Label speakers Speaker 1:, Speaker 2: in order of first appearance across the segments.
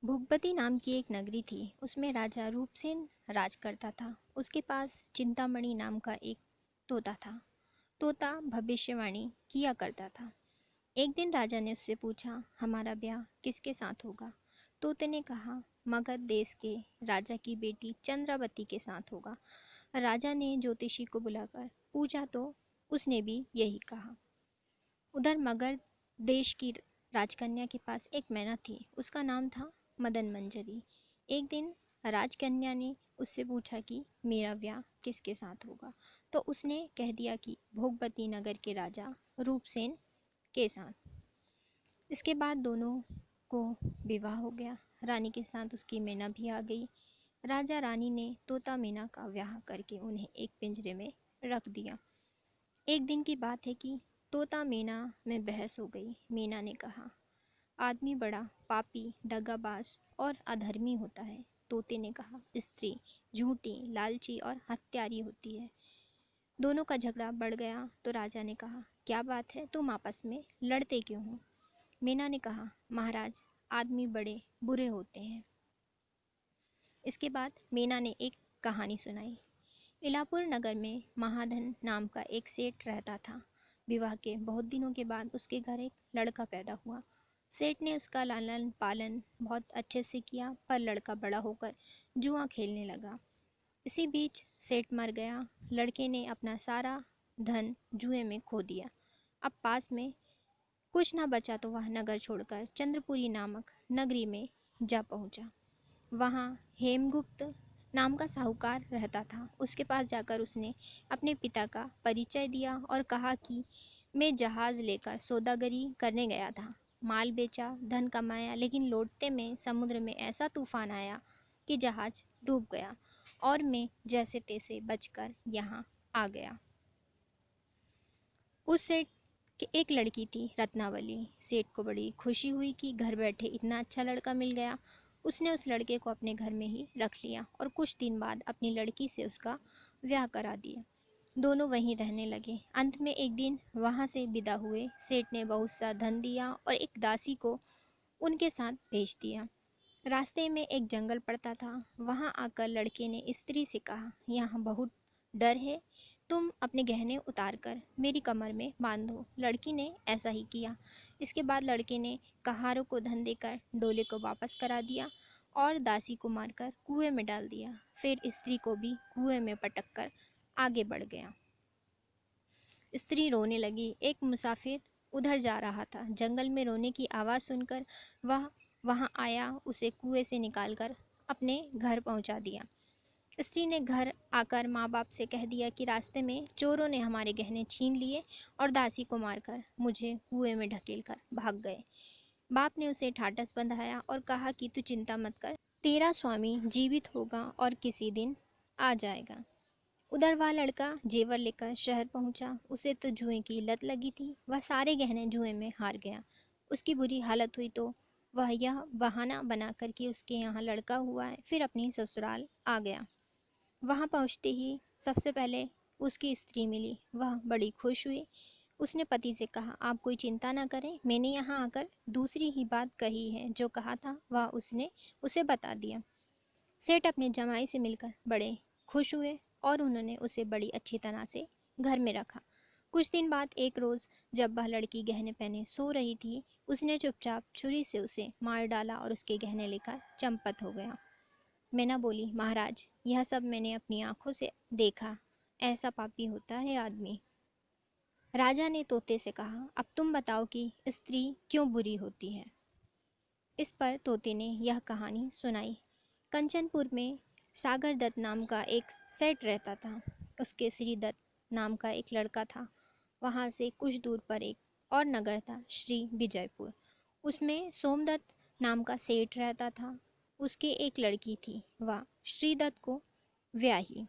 Speaker 1: भोगवती नाम की एक नगरी थी। उसमें राजा रूपसेन राज करता था। उसके पास चिंतामणि नाम का एक तोता था। तोता भविष्यवाणी किया करता था। एक दिन राजा ने उससे पूछा, हमारा ब्याह किसके साथ होगा? तोते ने कहा, मगध देश के राजा की बेटी चंद्रावती के साथ होगा। राजा ने ज्योतिषी को बुलाकर पूछा तो उसने भी यही कहा। उधर मगध देश की राजकन्या के पास एक मैना थी। उसका नाम था मदन मंजरी। एक दिन राजकन्या ने उससे पूछा कि मेरा ब्याह किसके साथ होगा, तो उसने कह दिया कि भोगवती नगर के राजा रूपसेन के साथ। इसके बाद दोनों को विवाह हो गया। रानी के साथ उसकी मैना भी आ गई। राजा रानी ने तोता मैना का ब्याह करके उन्हें एक पिंजरे में रख दिया। एक दिन की बात है कि तोता मीना में बहस हो गई। मीना ने कहा, आदमी बड़ा पापी, दगाबाज और अधर्मी होता है। तोते ने कहा, स्त्री झूठी, लालची और हत्यारी होती है। दोनों का झगड़ा बढ़ गया तो राजा ने कहा, क्या बात है, तुम आपस में लड़ते क्यों हो? मीना ने कहा, महाराज, आदमी बड़े बुरे होते हैं। इसके बाद मीना ने एक कहानी सुनाई। इलापुर नगर में महाधन नाम का एक सेठ रहता था। विवाह के बहुत दिनों के बाद उसके घर एक लड़का पैदा हुआ। सेठ ने उसका लालन पालन बहुत अच्छे से किया, पर लड़का बड़ा होकर जुआ खेलने लगा। इसी बीच सेठ मर गया। लड़के ने अपना सारा धन जुए में खो दिया। अब पास में कुछ ना बचा तो वह नगर छोड़कर चंद्रपुरी नामक नगरी में जा पहुंचा। वहाँ हेमगुप्त नाम का साहूकार रहता था। उसके पास जाकर उसने अपने पिता का परिचय दिया और कहा कि मैं जहाज़ लेकर सौदागरी करने गया था। माल बेचा, धन कमाया, लेकिन लौटते में समुद्र में ऐसा तूफान आया कि जहाज़ डूब गया और मैं जैसे तैसे बचकर यहाँ आ गया। उस सेठ की एक लड़की थी, रत्नावली। सेठ को बड़ी खुशी हुई कि घर बैठे इतना अच्छा लड़का मिल गया। उसने उस लड़के को अपने घर में ही रख लिया और कुछ दिन बाद अपनी लड़की से उसका ब्याह करा दिया। दोनों वहीं रहने लगे। अंत में एक दिन वहाँ से विदा हुए। सेठ ने बहुत सा धन दिया और एक दासी को उनके साथ भेज दिया। रास्ते में एक जंगल पड़ता था। वहाँ आकर लड़के ने स्त्री से कहा, यहाँ बहुत डर है, तुम अपने गहने उतार कर मेरी कमर में बांधो। लड़की ने ऐसा ही किया। इसके बाद लड़के ने कहारों को धन देकर डोले को वापस करा दिया और दासी को मारकर कुएं में डाल दिया। फिर स्त्री को भी कुएं में पटक कर आगे बढ़ गया। स्त्री रोने लगी। एक मुसाफिर उधर जा रहा था। जंगल में रोने की आवाज़ सुनकर वह वहाँ आया, उसे कुएं से निकालकर अपने घर पहुँचा दिया। स्त्री ने घर आकर माँ बाप से कह दिया कि रास्ते में चोरों ने हमारे गहने छीन लिए और दासी को मारकर मुझे कुएं में ढकेल कर भाग गए। बाप ने उसे ठाटस बंधाया और कहा कि तू चिंता मत कर, तेरा स्वामी जीवित होगा और किसी दिन आ जाएगा। उधर वह लड़का जेवर लेकर शहर पहुंचा। उसे तो जुए की लत लगी थी। वह सारे गहने जुए में हार गया। उसकी बुरी हालत हुई तो वह यह बहाना बनाकर कि उसके यहाँ लड़का हुआ है, फिर अपनी ससुराल आ गया। वहाँ पहुँचते ही सबसे पहले उसकी स्त्री मिली। वह बड़ी खुश हुई। उसने पति से कहा, आप कोई चिंता ना करें, मैंने यहाँ आकर दूसरी ही बात कही है, जो कहा था वह उसने उसे बता दिया। सेठ अपने जमाई से मिलकर बड़े खुश हुए और उन्होंने उसे बड़ी अच्छी तरह से घर में रखा। कुछ दिन बाद एक रोज़ जब वह लड़की गहने पहने सो रही थी, उसने चुपचाप छुरी से उसे मार डाला और उसके गहने लेकर चंपत हो गया। मैना बोली, महाराज, यह सब मैंने अपनी आंखों से देखा। ऐसा पापी होता है आदमी। राजा ने तोते से कहा, अब तुम बताओ कि स्त्री क्यों बुरी होती है। इस पर तोते ने यह कहानी सुनाई। कंचनपुर में सागर दत्त नाम का एक सेठ रहता था। उसके श्री दत्त नाम का एक लड़का था। वहाँ से कुछ दूर पर एक और नगर था, श्री विजयपुर। उसमें सोमदत्त नाम का सेठ रहता था। उसके एक लड़की थी। वह श्रीदत्त को ब्याही।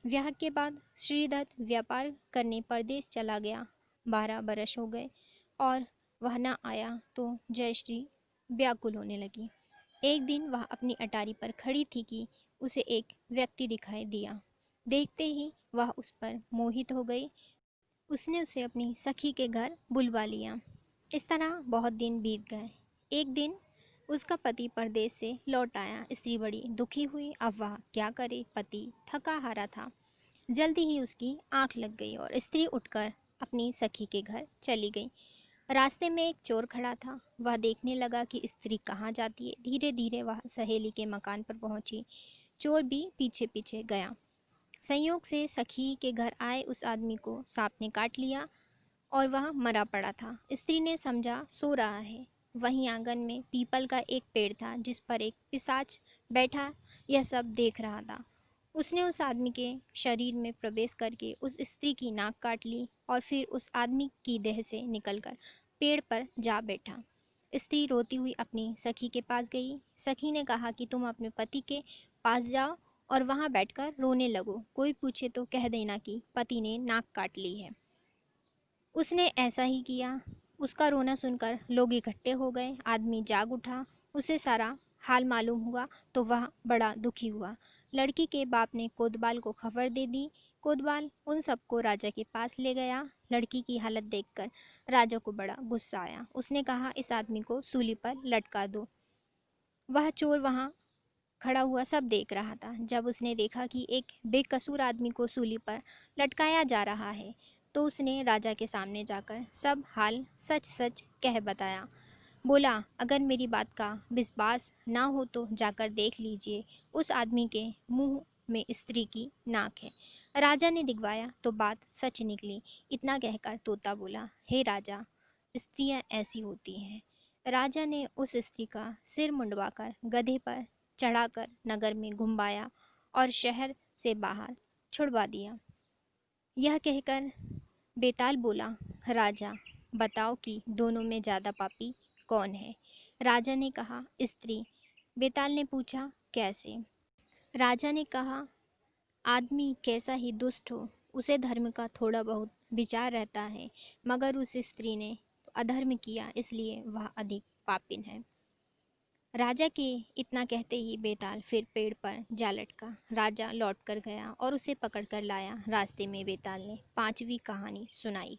Speaker 1: ब्याह के बाद श्रीदत्त व्यापार करने परदेश चला गया। 12 बरस हो गए और वह न आया तो जयश्री व्याकुल होने लगी। एक दिन वह अपनी अटारी पर खड़ी थी कि उसे एक व्यक्ति दिखाई दिया। देखते ही वह उस पर मोहित हो गई। उसने उसे अपनी सखी के घर बुलवा लिया। इस तरह बहुत दिन बीत गए। एक दिन उसका पति परदेश से लौट आया। स्त्री बड़ी दुखी हुई। अब वह क्या करे, पति थका हारा था। जल्दी ही उसकी आंख लग गई और स्त्री उठकर अपनी सखी के घर चली गई। रास्ते में एक चोर खड़ा था। वह देखने लगा कि स्त्री कहाँ जाती है। धीरे धीरे वह सहेली के मकान पर पहुंची। चोर भी पीछे पीछे गया। संयोग से सखी के घर आए उस आदमी को सांप ने काट लिया और वह मरा पड़ा था। स्त्री ने समझा सो रहा है। वहीं आंगन में पीपल का एक पेड़ था जिस पर एक पिशाच बैठा यह सब देख रहा था। उसने उस आदमी के शरीर में प्रवेश करके उस स्त्री की नाक काट ली और फिर उस आदमी की देह से निकलकर पेड़ पर जा बैठा। स्त्री रोती हुई अपनी सखी के पास गई। सखी ने कहा कि तुम अपने पति के पास जाओ और वहां बैठकर रोने लगो। कोई पूछे तो कह देना कि पति ने नाक काट ली है। उसने ऐसा ही किया। उसका रोना सुनकर लोग इकट्ठे हो गए। आदमी जाग उठा। उसे सारा हाल मालूम हुआ तो वह बड़ा दुखी हुआ। लड़की के बाप ने कोतवाल को खबर दे दी। कोतवाल उन सबको राजा के पास ले गया। लड़की की हालत देखकर राजा को बड़ा गुस्सा आया। उसने कहा इस आदमी को सूली पर लटका दो। वह चोर वहां खड़ा हुआ सब देख रहा था। जब उसने देखा कि एक बेकसूर आदमी को सूली पर लटकाया जा रहा है तो उसने राजा के सामने जाकर सब हाल सच सच कह बताया। बोला अगर मेरी बात का विश्वास ना हो तो जाकर देख लीजिए, उस आदमी के मुंह में स्त्री की नाक है। राजा ने दिखवाया तो बात सच निकली। इतना कहकर तोता बोला, हे राजा, स्त्रियां ऐसी होती हैं। राजा ने उस स्त्री का सिर मुंडवाकर गधे पर चढ़ाकर नगर में घुमाया और शहर से बाहर छुड़वा दिया। यह कहकर बेताल बोला, राजा बताओ कि दोनों में ज़्यादा पापी कौन है। राजा ने कहा स्त्री। बेताल ने पूछा कैसे। राजा ने कहा आदमी कैसा ही दुष्ट हो उसे धर्म का थोड़ा बहुत विचार रहता है, मगर उस स्त्री ने तो अधर्म किया इसलिए वह अधिक पापिन है। राजा के इतना कहते ही बेताल फिर पेड़ पर जा लटका। राजा लौट कर गया और उसे पकड़ कर लाया। रास्ते में बेताल ने 5वीं कहानी सुनाई।